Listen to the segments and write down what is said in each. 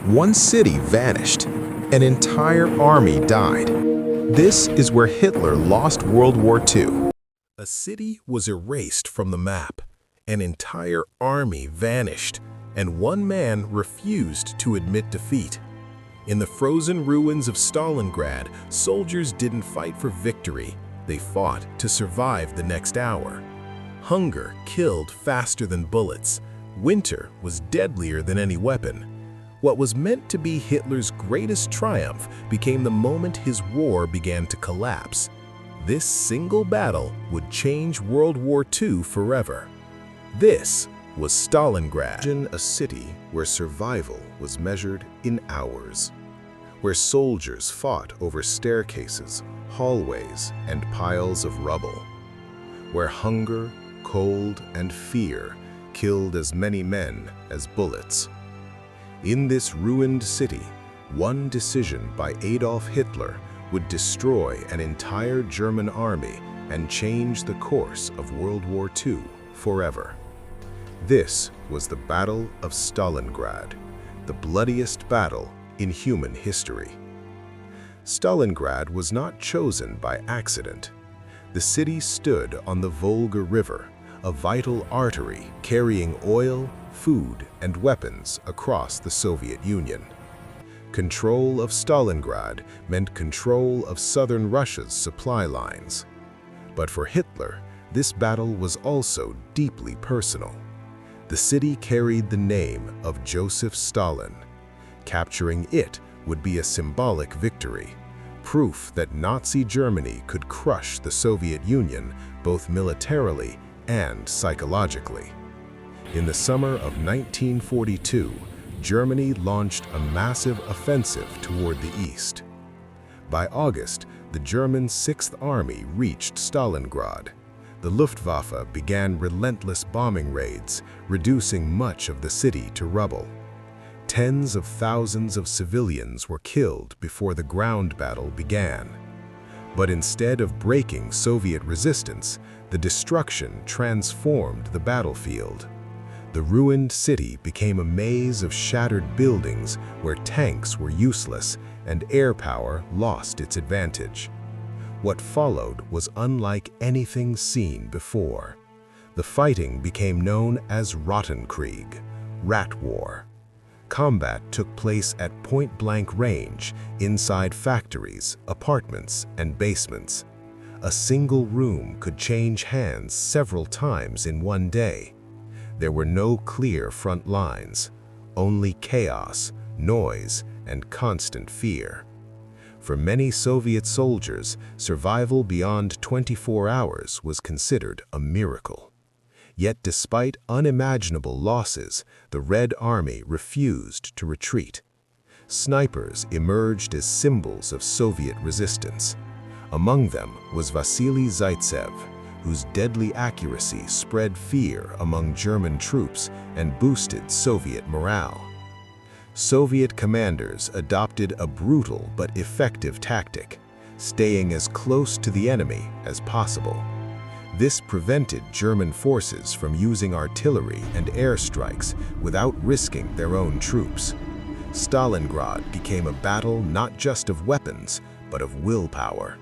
One city vanished. An entire army died. This is where Hitler lost World War II. A city was erased from the map. An entire army vanished, and one man refused to admit defeat. In the frozen ruins of Stalingrad, soldiers didn't fight for victory. They fought to survive the next hour. Hunger killed faster than bullets. Winter was deadlier than any weapon. What was meant to be Hitler's greatest triumph became the moment his war began to collapse. This single battle would change World War II forever. This was Stalingrad. Imagine a city where survival was measured in hours, where soldiers fought over staircases, hallways, and piles of rubble, where hunger, cold, and fear killed as many men as bullets. In this ruined city, one decision by Adolf Hitler would destroy an entire German army and change the course of World War II forever. This was the Battle of Stalingrad, the bloodiest battle in human history. Stalingrad was not chosen by accident. The city stood on the Volga River, a vital artery carrying oil, food, and weapons across the Soviet Union. Control of Stalingrad meant control of southern Russia's supply lines. But for Hitler, this battle was also deeply personal. The city carried the name of Joseph Stalin. Capturing it would be a symbolic victory, proof that Nazi Germany could crush the Soviet Union both militarily and psychologically. In the summer of 1942, Germany launched a massive offensive toward the east. By August, the German Sixth Army reached Stalingrad. The Luftwaffe began relentless bombing raids, reducing much of the city to rubble. Tens of thousands of civilians were killed before the ground battle began. But instead of breaking Soviet resistance, the destruction transformed the battlefield. The ruined city became a maze of shattered buildings where tanks were useless and air power lost its advantage. What followed was unlike anything seen before. The fighting became known as Rottenkrieg, Rat War. Combat took place at point-blank range, inside factories, apartments, and basements. A single room could change hands several times in one day. There were no clear front lines, only chaos, noise, and constant fear. For many Soviet soldiers, survival beyond 24 hours was considered a miracle. Yet despite unimaginable losses, the Red Army refused to retreat. Snipers emerged as symbols of Soviet resistance. Among them was Vasily Zaitsev, whose deadly accuracy spread fear among German troops and boosted Soviet morale. Soviet commanders adopted a brutal but effective tactic, staying as close to the enemy as possible. This prevented German forces from using artillery and airstrikes without risking their own troops. Stalingrad became a battle not just of weapons, but of willpower.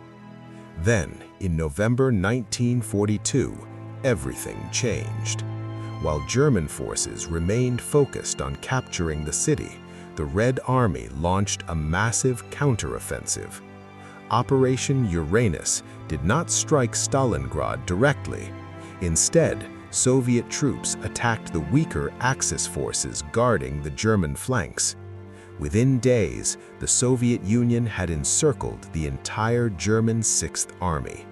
Then, in November 1942, everything changed. While German forces remained focused on capturing the city, the Red Army launched a massive counteroffensive. Operation Uranus did not strike Stalingrad directly. Instead, Soviet troops attacked the weaker Axis forces guarding the German flanks. Within days, the Soviet Union had encircled the entire German Sixth Army.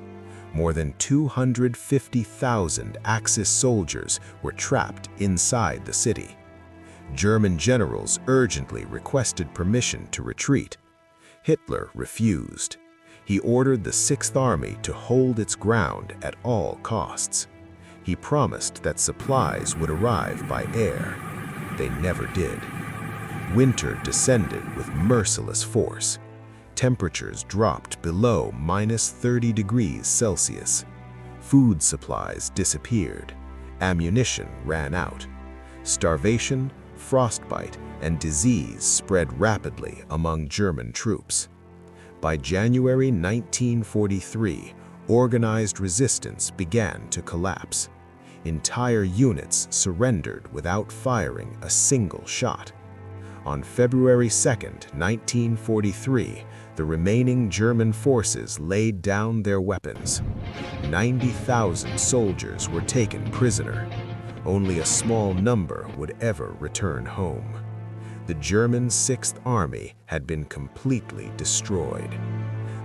More than 250,000 Axis soldiers were trapped inside the city. German generals urgently requested permission to retreat. Hitler refused. He ordered the Sixth Army to hold its ground at all costs. He promised that supplies would arrive by air. They never did. Winter descended with merciless force. Temperatures dropped below -30 degrees Celsius. Food supplies disappeared. Ammunition ran out. Starvation, frostbite, and disease spread rapidly among German troops. By January 1943, organized resistance began to collapse. Entire units surrendered without firing a single shot. On February 2, 1943, the remaining German forces laid down their weapons. 90,000 soldiers were taken prisoner. Only a small number would ever return home. The German Sixth Army had been completely destroyed.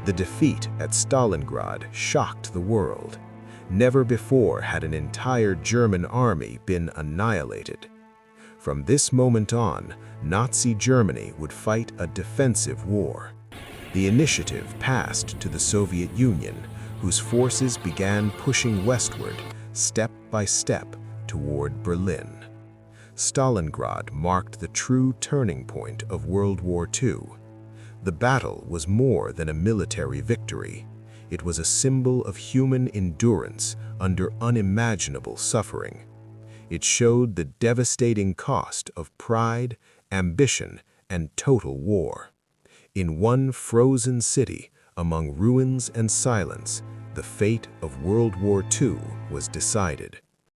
The defeat at Stalingrad shocked the world. Never before had an entire German army been annihilated. From this moment on, Nazi Germany would fight a defensive war. The initiative passed to the Soviet Union, whose forces began pushing westward, step by step, toward Berlin. Stalingrad marked the true turning point of World War II. The battle was more than a military victory. It was a symbol of human endurance under unimaginable suffering. It showed the devastating cost of pride, ambition, and total war. In one frozen city, among ruins and silence, the fate of World War II was decided.